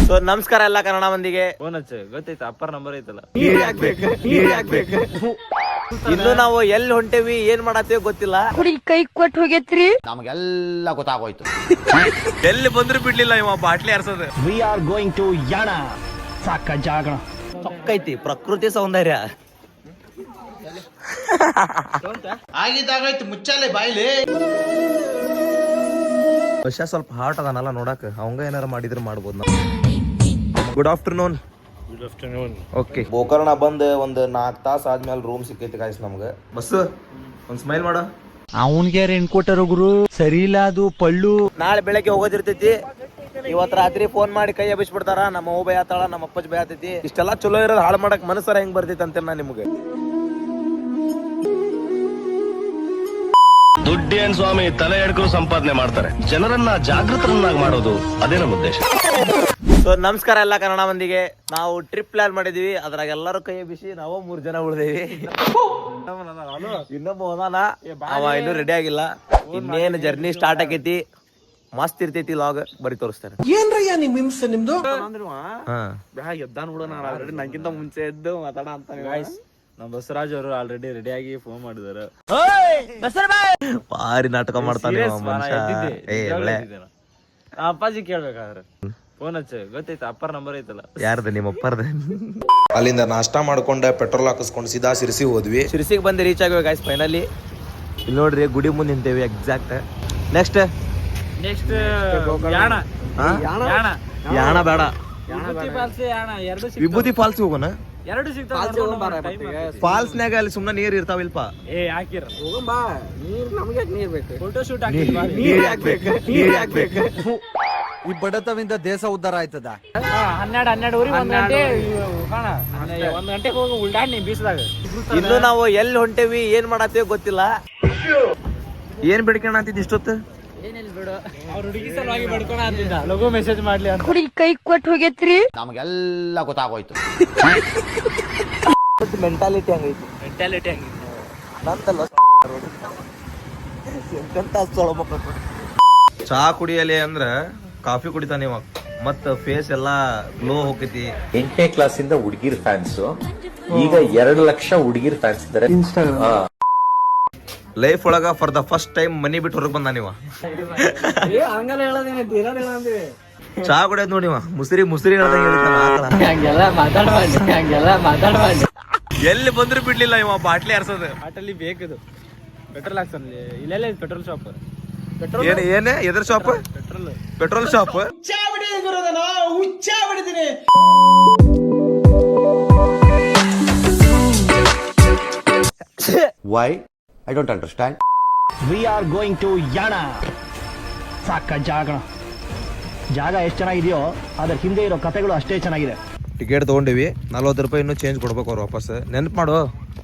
So ನಮಸ್ಕಾರ ಎಲ್ಲ ಕನ್ನಡ ಮಂದಿಗೆ. ಫೋನ್ ಹಚ್ಚ ಗೊತ್ತೈತ ಅಪ್ಪರ್ ನಂಬರ್ ಐತಲ್ಲ. ಇನ್ನು ನಾವು ಎಲ್ಲಿ ಹೊಂಟೇವಿ ಏನ್ ಮಾಡತ್ತೇವಿ ಗೊತ್ತಿಲ್ಲ. ಕೈ ಕೊಟ್ಟು ಹೋಗೈತ್ರಿ. ನಮಗೆಲ್ಲ ಗೊತ್ತಾಗೋಯ್ತು. ಎಲ್ಲಿ ಬಂದ್ರು ಬಿಡ್ಲಿಲ್ಲ ಇವ ಬಾಟ್ಲಿ ಹರ್ಸೋದು. We are going to Yana. ಸಾಕ ಜಾಗಣ ಚೊಕ್ಕೈತಿ ಪ್ರಕೃತಿ ಸೌಂದರ್ಯ. ಆಗಿದ್ದಾಗಾಯ್ತು ಮುಚ್ಚಾಲೆ ಬಾಯ್ಲಿ. ವರ್ಷ ಸ್ವಲ್ಪ ಹಾಟ್ ಅದನಲ್ಲ ನೋಡಕ್, ಅವಂಗ ಏನಾರ ಮಾಡಿದ್ರೆ ಮಾಡ್ಬೋದು ನಾವು. Good afternoon. ಓಕೆ, ಗೋಕರ್ಣ ಬಂದ್ ಒಂದ್ 4 ತಾಸ ಆದ್ಮೇಲೆ ರೂಮ್ ಸಿಕ್ಕೈತಿ ಗಾಯ್ಸ್ ನಮ್ಗೆ. ಬಸ್ ಒಂದ್ ಸ್ಮೈಲ್ ಮಾಡ. ಅವನ್ಗೆ ರೇನ್ ಕೊಟ್ಟರು ಗುರು, ಸರಿ ಇಲ್ಲ ಅದು ಪಳ್ಳು. ನಾಳೆ ಬೆಳಗ್ಗೆ ಹೋಗೋದಿರ್ತೈತಿ. ಇವತ್ ರಾತ್ರಿ ಫೋನ್ ಮಾಡಿ ಕೈ ಎಬ್ಬಿಸ್ಬಿಡ್ತಾರ. ನಮ್ಮ ಅವ್ವ ಬೈತಾಳ, ನಮ್ಮ ಅಪ್ಪಜ್ ಬೈತೈತಿ. ಇಷ್ಟೆಲ್ಲಾ ಚಲೋ ಇರೋದು ಹಾಳು ಮಾಡಕ್ ಮನಸ್ಸರ ಹೆಂಗ್ ಬರ್ತೈತಿ ಅಂತ ನಾ ನಿಮ್ಗೆ. ದುಡ್ಡೇನ್ ಸ್ವಾಮಿ ತಲೆ ಎಡ್ಕರು ಸಂಪಾದನೆ ಮಾಡ್ತಾರೆ, ಜನರನ್ನ ಜಾಗೃತರನ್ನಾಗಿ ಮಾಡೋದು ಅದೇ ನಮ್ಮ ಉದ್ದೇಶ. ಸೊ ನಮಸ್ಕಾರ ಎಲ್ಲ ಕನ್ನಡ ಮಂದಿಗೆ. ನಾವು ಟ್ರಿಪ್ ಪ್ಲಾನ್ ಮಾಡಿದೀವಿ, ಅದ್ರಾಗ ಎಲ್ಲರೂ ಕೈ ಬಿಸಿ ನಾವು 3 ಜನ ಉಳಿದೇವಿ. ಇನ್ನೊಬ್ಬ ಹೋದಾನ, ಅವ ಇನ್ನೂ ರೆಡಿ ಆಗಿಲ್ಲ. ಇನ್ನೇನು ಜರ್ನಿ ಸ್ಟಾರ್ಟ್ ಆಕೈತಿ. ಮಸ್ತ್ ಇರ್ತೈತಿ ಲಾಗ್, ಬರೀ ತೋರಿಸ್ತಾನೆ. ಏನ್ರಯ್ಯ ನಿಮ್ ಹಿಂಸೆ ನಿಮ್ದು? ಎದ್ದಾನ್ ಬಿಡ, ನಾನು ಆಲ್ರೆಡಿ ನಂಗಿಂತ ಮುಂಚೆ ಎದ್ದು ಮಾತಾಡ ಅಂತ. ನಮ್ ಬಸವರಾಜ್ ಅವರು ಆಲ್ರೆಡಿ ರೆಡಿ ಆಗಿ ಫೋನ್ ಮಾಡಿದಾರೆ. ಭಾರಿ ನಾಟಕ ಮಾಡ್ತಾನೆ ಅಪ್ಪಾಜಿ ಕೇಳ್ಬೇಕಾದ್ರೆ ಫೋನ್ ಹಚ್ಚ ಗೊತ್ತೈತ ಅಪ್ಪರ್ ನಂಬರ್ ಐತಲ್ಲ. ಯಾರ್ದ? ನಿಮ್ಮ ಅಪ್ಪರ್ದ. ಅಲ್ಲಿಂದ ನಾಷ್ಟಾ ಮಾಡ್ಕೊಂಡ ಪೆಟ್ರೋಲ್ ಹಾಕಿಸ್ಕೊಂಡು ಸೀದಾ ಶಿರ್ಸಿ ಹೋದ್ವಿ. ಶಿರ್ಸಿಗೆ ಬಂದು ರೀಚ್ ಆಗಿವೆ ಗಾಯ್ಸ್ ಫೈನಲಿ. ಇಲ್ಲಿ ನೋಡ್ರಿ ಗುಡಿ ಮುಂದೆ ನಿಂತೇವಿ ಎಕ್ಸಾಕ್ಟ್. ನೆಕ್ಸ್ಟ್ ಯಾಣ. ಯಾಣ ಬೇಡ, ವಿಭೂತಿ ಫಾಲ್ಸ್ ಹೋಗೋಣ. ಎರಡು ಫಾಲ್ಸ್ನಾಗ ಅಲ್ಲಿ ಸುಮ್ಮನೆ ನೀರ್ ಇರ್ತಾವಿಲ್ಪ. ಹಾಕಿರ ನೀರ್ ಬೇಕು. ಫೋಟೋ ಶೂಟ್ ಈ ಬಡತವಿಂದ ದೇಶ ಉದ್ಧಾರ ಆಯ್ತದ. 12 1 ಗಂಟೆಗೆ ಹೋಗಿ ಉಲ್ಟಾಡ್ ನೀ ಬೀಸದಾಗ. ಇನ್ನು ನಾವು ಎಲ್ಲಿ ಹೊಂಟೇವಿ ಏನ್ ಮಾಡತ್ತೇವಿ ಗೊತ್ತಿಲ್ಲ. ಏನ್ ಬಿಡ್ಕೋಣ ಅಂತಿದ್ ಇಷ್ಟೊತ್ತು? ಏನಿಲ್ಲ ಬಿಡು, ಅವ್ರ ಹುಡುಗಿ ಸಲುವಾಗಿ ಬಡ್ಕೊಳ ಅಂತಿದ್ದ. ಲಘು ಮೆಸೇಜ್ ಮಾಡ್ಲಿ ಅಂತ. ಕೈ ಕೊಟ್ಟು ಹೋಗೈತ್ರಿ. ನಮಗೆಲ್ಲ ಗೊತ್ತಾಗೋಯ್ತು. ಮೆಂಟಾಲಿಟಿ ಹಂಗೈತಿ. ಮೆಂಟಾಲಿಟಿ ಹಂಗಿತ್ತು. ನಂತಲ್ಲ ಚಹಾ ಕುಡಿಯಲಿ ಅಂದ್ರ ಕಾಫಿ ಕುಡಿತಾನ ಇವಾಗ. ಮತ್ತ ಫೇಸ್ ಎಲ್ಲಾ ಗ್ಲೋ ಹೋಗೈತಿ. 8ನೇ ಕ್ಲಾಸಿಂದ ಹುಡುಗಿರ್ ಫ್ಯಾನ್ಸ್, ಈಗ 2 ಲಕ್ಷ ಹುಡುಗಿರ್ ಫ್ಯಾನ್ಸ್ ಇದ್ದಾರೆ. ಲೈಫ್ ಒಳಗ for the first time money ಬಿಟ್ಟು ಹೊರಗ್ ಬಂದ ನೀವ. ಚಹಾ ಕುಡಿಯೋದ್ ನೋಡಿವ, ಮುಸ್ರಿ ಹಂಗೆಲ್ಲ ಮಾತಾಡ್ಬಾರ್ದು. ಎಲ್ಲಿ ಬಂದ್ರು ಬಿಡ್ಲಿಲ್ಲ ಇವ ಬಾಟ್ಲಿ ಹರ್ಸೋದು. ಆಟಲ್ಲಿ ಬೇಕದು ಪೆಟ್ರೋಲ್ ಹಾಕ್ಸಲ್ಲಿ. ಇಲ್ಲೆಲ್ಲ ಪೆಟ್ರೋಲ್ ಶಾಪ್. ಏನೇ ಎದ್ರ shop? Petrol shop. Why I don't understand. We are going to Yana. ಸಾಕ ಜಾಗಣ. ಜಾಗ ಎಷ್ಟು ಚೆನ್ನಾಗಿದೆಯೋ ಅದ್ರ ಹಿಂದೆ ಇರೋ ಕಥೆಗಳು ಅಷ್ಟೇ ಚೆನ್ನಾಗಿದೆ. ಟಿಕೆಟ್ ತಗೊಂಡಿವಿ, 40 ರೂಪಾಯಿ ಇನ್ನೂ ಚೇಂಜ್ ಕೊಡ್ಬೇಕು ಅವ್ರು ವಾಪಸ್. ನೆನ್ಪ್ ಮಾಡು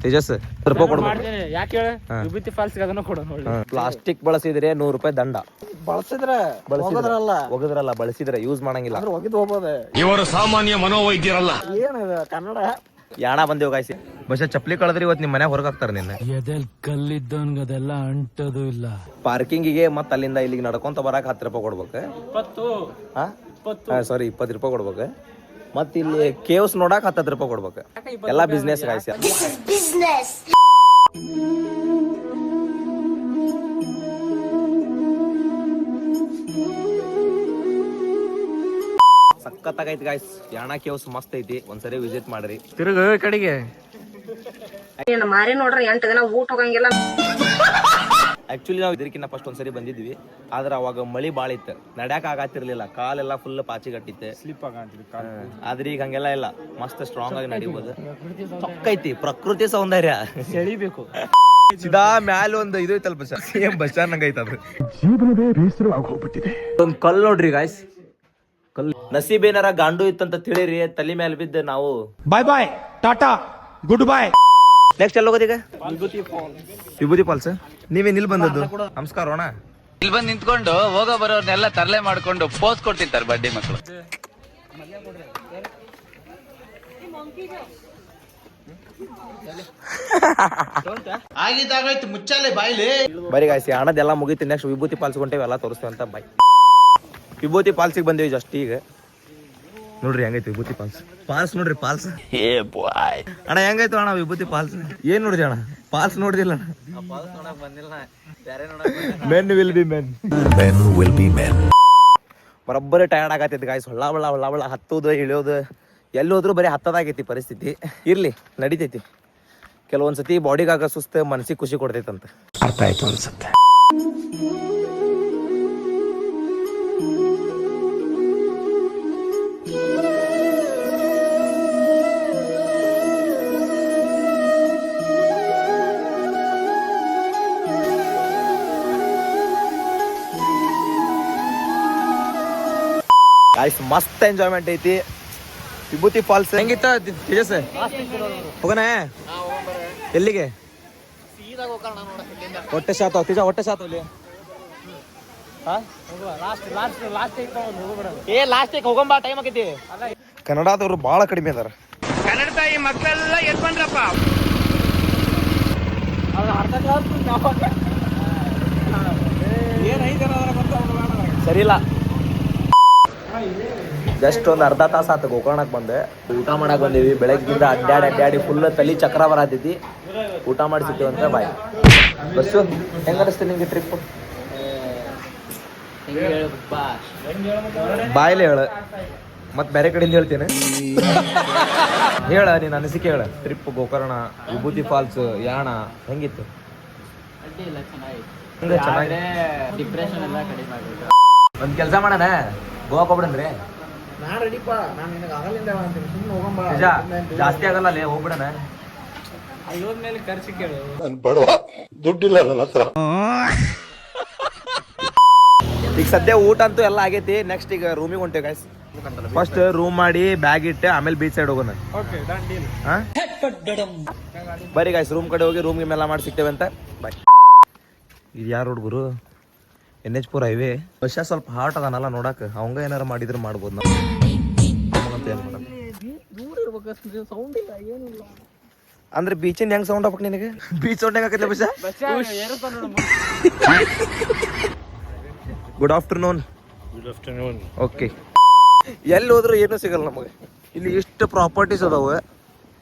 ತೇಜಸ್, 10 ರೂಪಾಯಿ ಕೊಡ್ಬೇಕು. ಯಾಕೆ ಹೇಳ, ವಿಭೂತಿ ಫಾಲ್ಸ್ ಅದನ್ನ ಕೊಡೋ. ಪ್ಲಾಸ್ಟಿಕ್ ಬಳಸಿದ್ರೆ 100 ರೂಪಾಯಿ ದಂಡ. ಬಳಸಿದ್ರೆ ಒಗದ್ರಲ್ಲ, ಬಳಸಿದ್ರೆ ಯೂಸ್ ಮಾಡಂಗಿಲ್ಲ. ಒಗಿದ್ ಹೋಗ್ಬೋದೆ. ಇವರು ಸಾಮಾನ್ಯ ಮನೋವೈದ್ಯರಲ್ಲ. ಏನಿದೆ ಕನ್ನಡ? ಯಾಣ ಬಂದೇವ್ ಗಾಯ್ಸಿ. ಬಸ್ ಚಪ್ಪಲಿ ಕಳೆದ್ರಿ ಇವತ್ತು ನಿಮ್ಮ ಮನೆ ಹೊರಗೆ ಹಾಕ್ತಾರ ನಿನ್ನ. ಎದೆಲ್ ಕಲ್ಲಿದ್ದವನ್ಗದೆಲ್ಲ ಅಂಟದು ಇಲ್ಲ. ಪಾರ್ಕಿಂಗಿಗೆ ಮತ್ತ ಅಲ್ಲಿಂದ ಇಲ್ಲಿಗೆ ನಡ್ಕೊಂತ ಬರಾಕ 10 ರೂಪಾಯಿ ಕೊಡ್ಬೇಕು. 20 ರೂಪಾಯಿ ಕೊಡ್ಬೇಕು. ಮತ್ತ ಇಲ್ಲಿ ಕೇವ್ಸ್ ನೋಡಕ್ 10 ರೂಪಾಯಿ ಕೊಡ್ಬೇಕು. ಎಲ್ಲಾ ಬಿಸ್ನೆಸ್ ಗಾಯ್ಸಿ. ಸಕ್ಕತ್ತಾಗೈತಿ ಗಾಯ್ಸ್. ಯಾಣ ಕೇವ್ಸ್ ಮಸ್ತ್ ಐತಿ, ಒಂದ್ಸರಿ ವಿಸಿಟ್ ಮಾಡ್ರಿ. ತಿರುಗ ಕಡೆಗೆ ಮಾರಿ ನೋಡ್ರಿ 8 ದಿನ ಊಟ ಹೋಗಂಗಿಲ್ಲ. ಆಕ್ಚುಲಿ ನಾವು ಇದಕ್ಕಿಂತ ಫಸ್ಟ್ ಒಂದ್ಸರಿ ಬಂದಿದ್ವಿ, ಆದ್ರೆ ಅವಾಗ ಮಳಿ ಬಾಳ ಇತ್ತು, ನಡ್ಯಾಕ ಆಗತ್ತಿರ್ಲಿಲ್ಲ. ಕಾಲೆಲ್ಲ ಫುಲ್ ಪಾಚಿಗಟ್ಟಿತ್ತು, ಸ್ಲಿಪ್ ಆಗಂತಿದ್ವಿ. ಆದ್ರೆ ಈಗ ಹಂಗೆಲ್ಲ ಇಲ್ಲ, ಮಸ್ತ್ ಸ್ಟ್ರಾಂಗ್ ಆಗಿ ನಡಿಬಹುದು. ಚೊಕ್ಕೈತಿ ಪ್ರಕೃತಿ ಸೌಂದರ್ಯ. ಸೆಳಿಬೇಕು. ಸಿದಾ ಮ್ಯಾಲ ಒಂದು ಇದು ಐತಲ್ ಬಸ್, ಸೇಮ್ ಬಸ್ ಸ್ಟ್ಯಾಂಡ್ ಹಂಗ ಐತದ. ಒಂದ್ ಕಲ್ ನೋಡ್ರಿ ಗಾಯ್ಸ್, ಕಲ್. ನಸೀಬೇನಾರ ಗಾಂಡು ಇತ್ತಂತ ತಿಳಿರಿ, ತಲೆ ಮೇಲೆ ಬಿದ್ದು ನಾವು ಬಾಯ್ ಬಾಯ್ ಟಾಟಾ ಗುಡ್ ಬಾಯ್. ನೆಕ್ಸ್ಟ್ ಎಲ್ಲ ಹೋಗೋದೀಗ ವಿಭೂತಿ ಫಾಲ್ಸ್. ನೀವೇನ್ ಇಲ್ಲಿ ಬಂದದ್ದು? ನಮಸ್ಕಾರ ಅಣ್ಣ. ಇಲ್ಲಿ ಬಂದು ನಿಂತ್ಕೊಂಡು ಹೋಗೋ ಬರೋರ್ನೆಲ್ಲ ತರಲೆ ಮಾಡ್ಕೊಂಡು ಪೋಸ್ ಕೊಡ್ತಿರ್ತಾರೆ ಬಡ್ಡಿ ಮಕ್ಕಳು. ಆಗಿದ್ದಾಗಾಯ್ತು ಮುಚ್ಚಾಲೆ ಬಾಯ್ಲಿ. ಬರೀ ಗಾಯ್ಸಿ ಹಣದೆಲ್ಲ ಮುಗಿತು. ನೆಕ್ಸ್ಟ್ ವಿಭೂತಿ ಫಾಲ್ಸ್ ಹೊಂಟೇವಿ, ಎಲ್ಲ ತೋರಿಸ್ತೇವೆ ಅಂತ. ಬೈ ವಿಭೂತಿ ಫಾಲ್ಸಿಗೆ ಬಂದೇವಿ ಜಸ್ಟ್ ಈಗ. ನೋಡ್ರಿ ಹೆಂಗೈತಿ ವಿಭೂತಿ ಪಾಲ್ಸ್. ಪಾಲ್ಸ್ ನೋಡ್ರಿ ಪಾಲ್ಸ್. ಅಣ್ಣ ಹೆಂಗೈತು ಅಣ್ಣ ವಿಭೂತಿ ಪಾಲ್ಸ್? ಏನ್ ನೋಡಿದ್ರಿ ಅಣ್ಣ? ಪಾಲ್ಸ್ ನೋಡಿದಿಲ್ಲ ಅಣ್ಣ? Men will be men. ಬರೋಬ್ಬರಿ ಟಯರ್ಡ್ ಆಗತ್ತೈತಿ ಗಾಯ್ಸ್. ಹೊಳ್ಳ ಹೊಳ್ಳ ಹತ್ತೋದು ಇಳಿಯೋದು ಎಲ್ಲಿ ಹೋದ್ರು ಬರೀ ಹತ್ತದಾಗೈತಿ ಪರಿಸ್ಥಿತಿ. ಇರ್ಲಿ ನಡಿತೈತಿ. ಕೆಲವೊಂದ್ಸತಿ ಬಾಡಿಗಾಗ ಸುಸ್ತು, ಮನಸ್ಸಿಗೆ ಖುಷಿ ಕೊಡ್ತೈತಂತ. ಅರ್ಥ ಆಯ್ತು ಅನ್ಸುತ್ತೆ. ಗಾಯ್ಸ್ ಮಸ್ತ್ ಎಂಜಾಯ್ಮೆಂಟ್ ಐತಿ. ವಿಭೂತಿ ಫಾಲ್ಸ್ ಹೆಂಗಿತ್ತ ತೇಜಸ್? ಹೋಗೋಣ ಎಲ್ಲಿಗೆ? ಹೊಟ್ಟೆ ಶಾತ ತೇಜ, ಹೊಟ್ಟೆ ಶಾತ ಲಾಸ್ಟ್ ಹೋಗಂಬ ಟೈಮ್ ಆಗೈತಿ. ಕನ್ನಡದವ್ರು ಬಹಳ ಕಡಿಮೆ ಅದಾರ. ಕನ್ನಡ ತಾಯಿ ಮಕ್ಕಳೆಲ್ಲ ಎದ್ಬಂದ್ರಪ್ಪ. ಸರಿ ಇಲ್ಲ. ಜಸ್ಟ್ ಒಂದು ಅರ್ಧ ತಾಸು ಆತ ಗೋಕರ್ಣಕ್ಕೆ ಬಂದೆ. ಊಟ ಮಾಡಕ್ ಬಂದೀವಿ. ಬೆಳಗ್ಗಿಂದ ಅಡ್ಡಾಡಿ ಫುಲ್ ತಲೆ ಚಕ್ರ ಬರತೈತಿ. ಊಟ ಮಾಡಿ ಸಿಗ್ತೀವಿ ಅಂತ ಬಾಯ್. ಬಸ್ಸು ಹೆಂಗ ಅನಿಸ್ತೀವಿ ನಿಂಗೆ ಟ್ರಿಪ್? ಬಾಯ್ಲೆ ಹೇಳ, ಮತ್ ಬೇರೆ ಕಡೆಯಿಂದ ಹೇಳ್ತೇನೆ. ಹೇಳ ನೀನ್ ಅನಿಸಿಕೆ ಹೇಳ. ಟ್ರಿಪ್ ಗೋಕರ್ಣ, ವಿಭೂತಿ ಫಾಲ್ಸ್, ಯಾಣ ಹೆಂಗಿತ್ತು? ಒಂದ್ ಕೆಲ್ಸ ಮಾಡೋಣ, ಗೋವಾಕ್ ಹೋಗ್ಬಿಡನ್ರಿ. ಜಾಸ್ತಿ ಆಗಲ್ಲ ಅಲ್ಲೇ ಹೋಗ್ಬಿಡಣ. ಈಗ ಸದ್ಯ ಊಟ ಅಂತೂ ಎಲ್ಲ ಆಗೈತಿ. ನೆಕ್ಸ್ಟ್ ಈಗ ರೂಮಿಗೆ ಹೊಂಟೇವಿ ಗೈಸ್. ಫಸ್ಟ್ ರೂಮ್ ಮಾಡಿ ಬ್ಯಾಗ್ ಇಟ್ಟೆ, ಆಮೇಲೆ ಬೀಚ್ ಸೈಡ್ ಹೋಗೋಣ. ಬರೀ ಗೈಸ್ ರೂಮ್ ಕಡೆ ಹೋಗಿ ರೂಮ್ ಗಿಮ್ ಎಲ್ಲ ಮಾಡಿ ಸಿಗ್ತೇವೆ ಅಂತ. ಬಾಯ್. ಇದು ಯಾರು ಹುಡುಗರು? NH4 highway. ಬಸ್ ಸ್ವಲ್ಪ ಹಾಟ್ ಅದಾನಲ್ಲ ನೋಡಕ್. ಅವಂಗ ಏನಾರ ಮಾಡಿದ್ರೆ ಮಾಡ್ಬೋದು ನಾವು. ಅಂದ್ರೆ ಬೀಚಿಂದ ಹೆಂಗ್ ಸೌಂಡ್ ಆಗ್ಬೇಕು ನಿನಗೆ? ಬೀಚ್ ಸೌಂಡ್ ಹೆಂಗ್ ಆಕೈತಿ ಬಸ್? Good afternoon. ಓಕೆ. ಎಲ್ಲಿ ಹೋದ್ರು ಏನೂ ಸಿಗಲ್ಲ ನಮಗೆ. ಇಲ್ಲಿ ಇಷ್ಟು ಪ್ರಾಪರ್ಟೀಸ್ ಅದಾವೆ.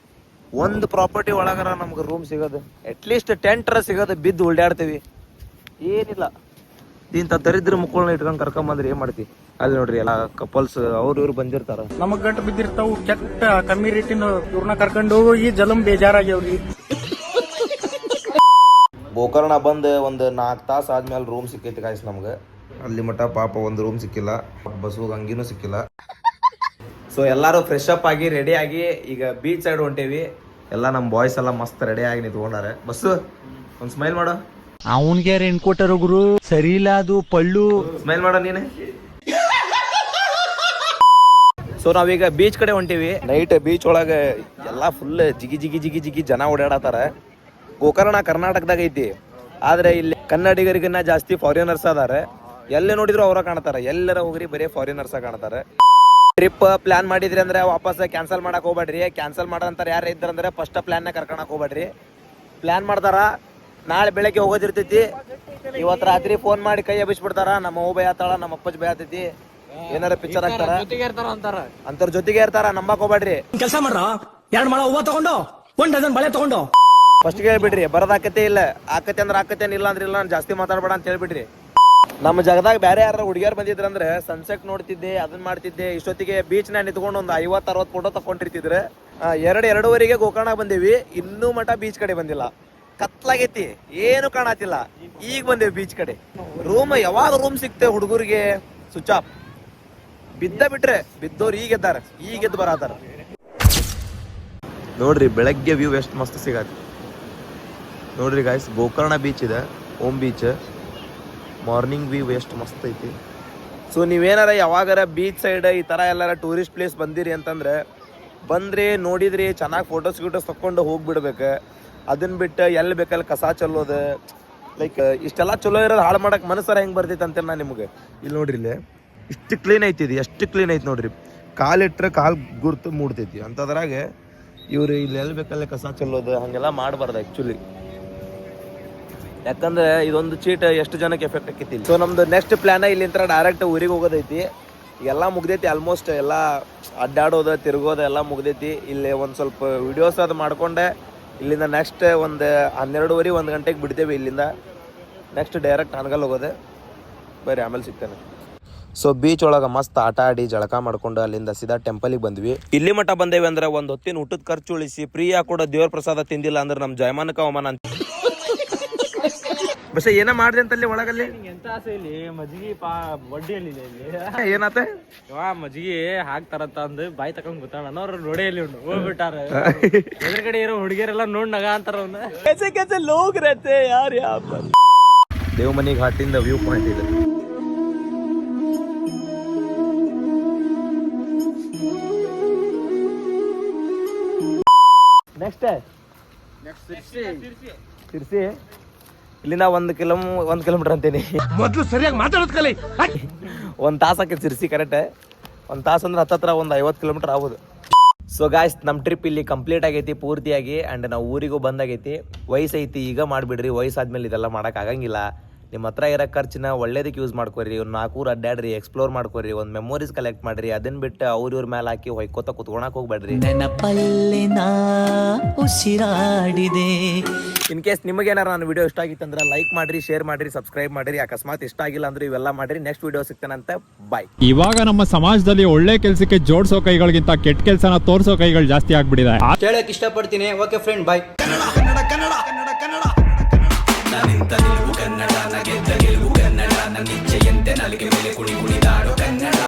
ಒಂದು ಪ್ರಾಪರ್ಟಿ ಒಳಗರ ನಮ್ಗೆ ರೂಮ್ ಸಿಗೋದು ಅಟ್ಲೀಸ್ಟ್ ಟೆಂಟ್ರ ಸಿಗೋದು. ಬಿದ್ದು ಉಲ್ಡಾಡ್ತೀವಿ, ಏನಿಲ್ಲ. ಇಂಥ ದರಿದ್ರ ಮಕ್ಕಳನ್ನ ಇಟ್ಕೊಂಡು ಕರ್ಕೊಂಬಂದ್ರೆ ಏನ್ ಮಾಡ್ತಿ? ಅಲ್ಲಿ ನೋಡ್ರಿ ಎಲ್ಲ ಕಪಲ್ಸ್ ಅವ್ರು ಇವ್ರು ಬಂದಿರ್ತಾರ. ನಮಗ್ ಗಂಟು ಬಿದ್ದಿರ್ತಾವು ಕೆಟ್ಟ ಕಮ್ಮಿ ರೇಟಿನ ಇವ್ರನ್ನ ಕರ್ಕೊಂಡು ಹೋಗಿ ಜಲಂ ಬೇಜಾರಾಗ್ಯವ್ರಿ. ಗೋಕರ್ಣ ಬಂದು ಒಂದು 4 ತಾಸು ಆದ್ಮೇಲೆ ರೂಮ್ ಸಿಕ್ಕೈತಿ ಗಾಯ್ಸ್ ನಮ್ಗೆ. ಅಲ್ಲಿ ಮಟ್ಟ ಪಾಪ ಒಂದು ರೂಮ್ ಸಿಕ್ಕಿಲ್ಲ, ಬಸ್ಸು ಹಂಗಿನೂ ಸಿಕ್ಕಿಲ್ಲ. ಸೊ ಎಲ್ಲಾರು ಫ್ರೆಶ್ ಅಪ್ ಆಗಿ ರೆಡಿ ಆಗಿ ಈಗ ಬೀಚ್ ಸೈಡ್ ಹೊಂಟೇವಿ. ಎಲ್ಲ ನಮ್ಮ ಬಾಯ್ಸ್ ಎಲ್ಲ ಮಸ್ತ್ ರೆಡಿ ಆಗಿ ನಿಂತ್ಕೊಂಡಾರೆ. ಬಸ್ಸು ಒಂದ್ ಸ್ಮೈಲ್ ಮಾಡು. ಅವನ್ಗೆ ರೆಂಟ್ ಕೊಟ್ಟರು ಗುರು, ಸರಿ ಇಲ್ಲ ಅದು ಪಳ್ಳು. ಸ್ಮೈಲ್ ಮಾಡ ನೀನೆ. ಸೊ ನಾವೀಗ ಬೀಚ್ ಕಡೆ ಹೊಂಟೀವಿ. ನೈಟ್ ಬೀಚ್ ಒಳಗೆ ಎಲ್ಲ ಫುಲ್ ಜಿಗಿ ಜಿಗಿ ಜಿಗಿ ಜಿಗಿ ಜನ ಓಡಾಡತ್ತಾರ. ಗೋಕರ್ಣ ಕರ್ನಾಟಕದಾಗ ಐತಿ, ಆದ್ರೆ ಇಲ್ಲಿ ಕನ್ನಡಿಗರಿಗಿನ್ನ ಜಾಸ್ತಿ ಫಾರಿನರ್ಸ್ ಅದಾರೆ. ಎಲ್ಲಿ ನೋಡಿದ್ರು ಅವ್ರ ಕಾಣ್ತಾರ. ಎಲ್ಲರ ಹೋಗ್ರಿ ಬರೀ ಫಾರಿನರ್ಸ್ ಕಾಣ್ತಾರೆ. ಟ್ರಿಪ್ ಪ್ಲಾನ್ ಮಾಡಿದ್ರಿ ಅಂದ್ರೆ ವಾಪಸ್ ಕ್ಯಾನ್ಸಲ್ ಮಾಡಕ್ ಹೋಗ್ಬೇಡ್ರಿ. ಕ್ಯಾನ್ಸಲ್ ಮಾಡಂತಾರ ಯಾರು ಇದ್ರಂದ್ರೆ ಫಸ್ಟ್ ಪ್ಲಾನ್ ಕರ್ಕೊಳಕ್ ಹೋಗ್ಬೇಡ್ರಿ. ಪ್ಲಾನ್ ಮಾಡ್ತಾರ, ನಾಳೆ ಬೆಳಗ್ಗೆ ಹೋಗೋದಿರ್ತೈತಿ. ಇವತ್ತು ರಾತ್ರಿ ಫೋನ್ ಮಾಡಿ ಕೈ ಎಬ್ಬಿಸ್ಬಿಡ್ತಾರ. ನಮ್ಮ ಅವ್ವ ಭಯ ಆತಾಳ, ನಮ್ಮ ಅಪ್ಪಜ್ ಭಯ ಆತೈತಿ. ಏನಾರ ಪಿಕ್ಚರ್ ಹಾಕ್ತಾರ ಅಂತಾರ, ಜೊತೆಗೆ ಇರ್ತಾರ. ನಂಬಕ್ ಹೋಗ್ಬೇಡ್ರಿ. ಕೆಲಸ ಮಾಡ್ರ 2 ಮೊಳ ಹೂವ ತಗೊಂಡು 1 ಡಜನ್ ಬಳೆ ತಗೊಂಡು ಫಸ್ಟ್ ಹೇಳ್ಬಿಡ್ರಿ, ಬರೋದಾಕತೆ ಇಲ್ಲ. ಆಕತೆ ಅಂದ್ರೆ ಆಕತೆ, ಇಲ್ಲ ಅಂದ್ರೆ ಇಲ್ಲ. ಜಾಸ್ತಿ ಮಾತಾಡ್ಬೇಡ ಅಂತ ಹೇಳ್ಬಿಡ್ರಿ. ನಮ್ಮ ಜಗದಾಗ ಬೇರೆ ಯಾರು ಹುಡುಗಿಯರ್ ಬಂದಿದ್ರಂದ್ರೆ ಸನ್ಸೆಟ್ ನೋಡ್ತಿದ್ದೆ, ಅದನ್ನ ಮಾಡ್ತಿದ್ದೆ. ಇಷ್ಟೊತ್ತಿಗೆ ಬೀಚ್ ನ ನಿಂತ್ಕೊಂಡು ಒಂದು 50-60 ಫೋಟೋ ತಕೊಂಡಿರ್ತಿದ್ರೆ. 2:30 ಗೋಕರ್ಣ ಬಂದೇವಿ. ಇನ್ನೂ ಮಠ ಬೀಚ್ ಕಡೆ ಬಂದಿಲ್ಲ. ಕತ್ಲಾಗೈತಿ, ಏನು ಕಾಣತಿಲ್ಲ. ಈಗ ಬಂದೇವಿ ಬೀಚ್ ಕಡೆ. ರೂಮ್ ಯಾವಾಗ ರೂಮ್ ಸಿಗ್ತೇವೆ ಹುಡುಗರಿಗೆ? Switch off. ಬಿದ್ದ ಬಿಟ್ರೆ ಬಿದ್ದವ್ರು ಈಗ ಎದ್ದು ಬರತಾರ. ನೋಡ್ರಿ ಬೆಳಗ್ಗೆ ವ್ಯೂ ಎಷ್ಟು ಮಸ್ತ್ ಸಿಗತ್ತೆ ನೋಡ್ರಿ ಗಾಯ್ಸ್. ಗೋಕರ್ಣ ಬೀಚ್ ಇದೆ, ಓಮ್ ಬೀಚ್. ಮಾರ್ನಿಂಗ್ ವ್ಯೂ ಎಷ್ಟು ಮಸ್ತ್ ಐತಿ. ಸೊ ನೀವೇನಾರ ಯಾವಾಗಾರ ಬೀಚ್ ಸೈಡ್ ಈ ಥರ ಎಲ್ಲಾರ ಟೂರಿಸ್ಟ್ ಪ್ಲೇಸ್ ಬಂದಿರಿ ಅಂತಂದ್ರೆ ಬಂದ್ರಿ, ನೋಡಿದ್ರಿ, ಚೆನ್ನಾಗಿ ಫೋಟೋಸ್ ತಕ್ಕೊಂಡು ಹೋಗ್ಬಿಡ್ಬೇಕು. ಅದನ್ನ ಬಿಟ್ಟು ಎಲ್ಲಿ ಬೇಕಲ್ಲಿ ಕಸ ಚೆಲ್ಲೋದು, ಲೈಕ್ ಇಷ್ಟೆಲ್ಲ ಚಲೋ ಇರೋದು ಹಾಳು ಮಾಡಕ್ಕೆ ಮನಸ್ಸರ ಹೆಂಗೆ ಬರ್ತೈತೆ ಅಂತ ನಾನು ನಿಮಗೆ. ಇಲ್ಲಿ ನೋಡ್ರಿ, ಇಲ್ಲಿ ಇಷ್ಟು ಕ್ಲೀನ್ ಐತಿ. ಇದು ಎಷ್ಟು ಕ್ಲೀನ್ ಐತಿ ನೋಡ್ರಿ. ಕಾಲಿಟ್ರೆ ಕಾಲು ಗುರ್ತು ಮೂಡ್ತೈತಿ. ಅಂಥದ್ರಾಗೆ ಇವ್ರು ಇಲ್ಲಿ ಎಲ್ಲಿ ಬೇಕಲ್ಲೇ ಕಸ ಚೆಲ್ಲೋದು ಹಾಗೆಲ್ಲ ಮಾಡಬಾರ್ದು ಆ್ಯಕ್ಚುಲಿ. ಯಾಕಂದ್ರೆ ಇದೊಂದು ಚೀಟ್ ಎಷ್ಟು ಜನಕ್ಕೆ ಎಫೆಕ್ಟ್ ಆಕೈತಿ. ಸೊ ನಮ್ದು ನೆಕ್ಸ್ಟ್ ಪ್ಲಾನ್ ಇಲ್ಲಿಂದ ಡೈರೆಕ್ಟ್ ಊರಿಗೆ ಹೋಗೋದೈತಿ. ಎಲ್ಲ ಮುಗ್ದೈತಿ ಆಲ್ಮೋಸ್ಟ್ ಎಲ್ಲ ಅಡ್ಡಾಡೋದು ತಿರುಗೋದು ಎಲ್ಲ ಮುಗ್ದೈತಿ. ಇಲ್ಲಿ ಒಂದು ಸ್ವಲ್ಪ ವಿಡಿಯೋಸ್ ಅದು ಮಾಡ್ಕೊಂಡೆ ಇಲ್ಲಿಂದ ನೆಕ್ಸ್ಟ್ ಒಂದು 12:30 1 ಗಂಟೆಗೆ ಬಿಡ್ತೇವೆ ಇಲ್ಲಿಂದ. ನೆಕ್ಸ್ಟ್ ಡೈರೆಕ್ಟ್ ಹಾನಗಲ್ ಹೋಗೋದೆ. ಬರ್ರಿ ಆಮೇಲೆ ಸಿಗ್ತೇನೆ. ಸೊ ಬೀಚ್ ಒಳಗೆ ಮಸ್ತ್ ಆಟ ಆಡಿ ಜಳಕ ಮಾಡ್ಕೊಂಡು ಅಲ್ಲಿಂದ ಸೀದಾ ಟೆಂಪಲಿಗೆ ಬಂದ್ವಿ. ಇಲ್ಲಿ ಮಟ್ಟ ಬಂದೇವಿ ಅಂದ್ರೆ ಒಂದು ಹೊತ್ತಿನ ಊಟದ ಖರ್ಚು ಉಳಿಸಿ ಫ್ರೀಯಾಗಿ ಕೂಡ ದೇವ್ರ ಪ್ರಸಾದ ತಿಂದಿಲ್ಲ ಅಂದ್ರೆ ನಮ್ಮ ಜಯಮಾನಕ ಅವಮಾನ ಅಂತ. ಬಸ್ ಏನ ಮಾಡ್ದೆ ಅಂತಲ್ಲಿ ಒಳಗಲ್ಲಿ ಎಂತ ಆಸೆ ಇಲ್ಲಿ ಮಜ್ಜಿಗೆ ಬಡ್ಡಿಯಲ್ಲಿ ಇಲ್ಲಿ ಏನಾತ ಮಜ್ಜಿಗೆ ಹಾಕ್ತಾರಂತ ಅಂದ್ ಬಾಯಿ ತಕೊಂಡ್ ಗೊತ್ತಾಳ ಅವ್ರು ನೋಡೇ ಇಲ್ಲಿ ಉಂಡು ಹೋಗ್ಬಿಟ್ಟಾರ. ಎದುರುಗಡೆ ಇರೋ ಹುಡುಗಿಯರೆಲ್ಲ ನೋಡ್ ನಗ ಅಂತಾರ ಅವ್ನ. ಕೆಸೆ ಲೋಗ್ ರಹತೆ ಯಾರ್ ಯಾರ್. ದೇವಮನಿ ಘಾಟಿಂದ ವ್ಯೂ ಪಾಯಿಂಟ್ ಇದೆ. ನೆಕ್ಸ್ಟ್ ತಿರ್ಸಿ ಇಲ್ಲಿಂದ 1 ಕಿಲೋಮೀಟರ್ ಅಂತೀನಿ. ಮೊದಲು ಸರಿಯಾಗಿ ಮಾತಾಡೋದ್ ಕಲಿ. 1 ತಾಸಕ್ಕೆ ತಿರ್ಸಿ ಕರೆಕ್ಟ್. 1 ತಾಸು ಅಂದ್ರೆ ಹತ್ತತ್ರ ಒಂದು 50 ಕಿಲೋಮೀಟರ್ ಆಗೋದು. ಸೊ ಗಾಯ್ಸ್ ನಮ್ಮ ಟ್ರಿಪ್ ಇಲ್ಲಿ ಕಂಪ್ಲೀಟ್ ಆಗೈತಿ ಪೂರ್ತಿಯಾಗಿ. ಆ್ಯಂಡ್ ನಾವು ಊರಿಗೂ ಬಂದಾಗೈತಿ. ವಯಸ್ಸೈತಿ ಈಗ ಮಾಡಿಬಿಡ್ರಿ, ವಯಸ್ಸಾದ್ಮೇಲೆ ಇದೆಲ್ಲ ಮಾಡೋಕೆ ಆಗಂಗಿಲ್ಲ. ನಿಮ್ಮ ಹತ್ರ ಇರೋ ಖರ್ಚನ್ನ ಒಳ್ಳೇದಕ್ಕೆ ಯೂಸ್ ಮಾಡ್ಕೊರಿ. ಒಂದು 4 ಊರು ಅಡ್ಡಾಡ್ರಿ, ಎಕ್ಸ್ಪ್ಲೋರ್ ಮಾಡ್ಕೊರಿ, ಒಂದು ಮೆಮೊರೀಸ್ ಕಲೆಕ್ಟ್ ಮಾಡ್ರಿ. ಅದನ್ನ ಬಿಟ್ಟು ಇವ್ರ ಮೇಲೆ ಹಾಕಿ ಹೊಯ್ಕೋತ ಕುತ್ಕೊಳಕ್ ಹೋಗ್ಬೇಡ್ರಿ. ಇನ್ ಕೇಸ್ ನಿಮಗೇನಾರ ನನ್ನ ವಿಡಿಯೋ ಇಷ್ಟ ಆಗಿತ್ತು ಅಂದ್ರೆ ಲೈಕ್ ಮಾಡ್ರಿ, ಶೇರ್ ಮಾಡ್ರಿ, ಸಬ್ಸ್ಕ್ರೈಬ್ ಮಾಡ್ರಿ. ಅಕಸ್ಮಾತ್ ಇಷ್ಟ ಆಗಿಲ್ಲ ಅಂದ್ರೆ ಇವೆಲ್ಲ ಮಾಡ್ರಿ. ನೆಕ್ಸ್ಟ್ ವಿಡಿಯೋ ಸಿಗ್ತಾನಂತೆ. ಬಾಯ್. ಇವಾಗ ನಮ್ಮ ಸಮಾಜದಲ್ಲಿ ಒಳ್ಳೆ ಕೆಲಸಕ್ಕೆ ಜೋಡಿಸೋ ಕೈಗಳಿಗಿಂತ ಕೆಟ್ಟ ಕೆಲಸನ ತೋರಿಸೋ ಕೈಗಳು ಜಾಸ್ತಿ ಆಗ್ಬಿಟ್ಟಿದೆ. ಹೇಳಕ್ ಇಷ್ಟಪಡ್ತೀನಿ. ಓಕೆ ಫ್ರೆಂಡ್, ಬಾಯ್. ಕನ್ನಡ